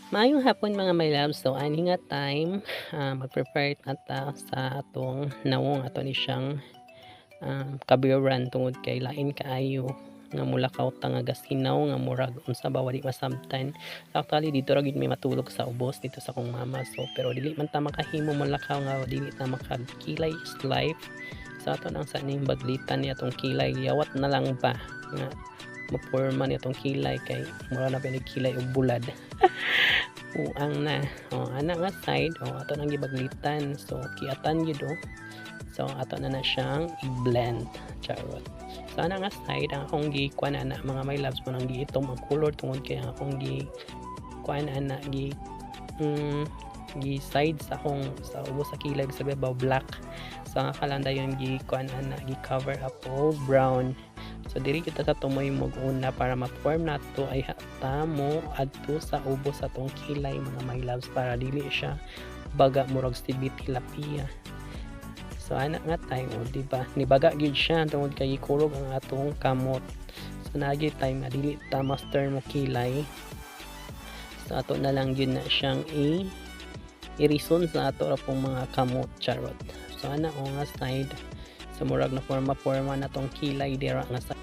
Maayong hapon mga my love. So ani nga time, mag-prepare ta sa atong nawong ato ni siyang kabiyoran tungod kay lain kaayo nga mulakaw ta nga gasinaw nga murag unsa ba wali masabtan. Actually dito ra gid may matulog sa ubos dito sa akong mama. So pero dili man ta makahimo mulakaw nga dili ta makakilay is life. Sa aton ang sa ning baglitan ni atong kilay yawat na lang ba nga maporma ni atong kilay kay mura na kilay og bulad. Uang na ana nga side ato nang gibaglitan, so kiatan gyud so ato na siyang i-blend charot. So ana nga side ang akong gikuan ana mga my loves mo nang giitom ang color tungod kay ang akong gikuan ana gi side sa akong sa ubos sa kilay sa babaw black, so ang kalanda yung gikuan ana gi cover up brown. So diri kita sa tumoy mo una para ma-form nato ay hata mo adto sa ubos sa tong kilay mga my loves para dili siya baga murag si tilapia. So ana nga time di ba nibaga gyud siya tungod kay ikulog ang atong kamot. So nagi time nga dili ta master mo kilay. So ato na lang gyud na siyang i-reason sa ato ra pong mga kamot charot. So ana nga side sa murag na forma na tong kilay dira nga sa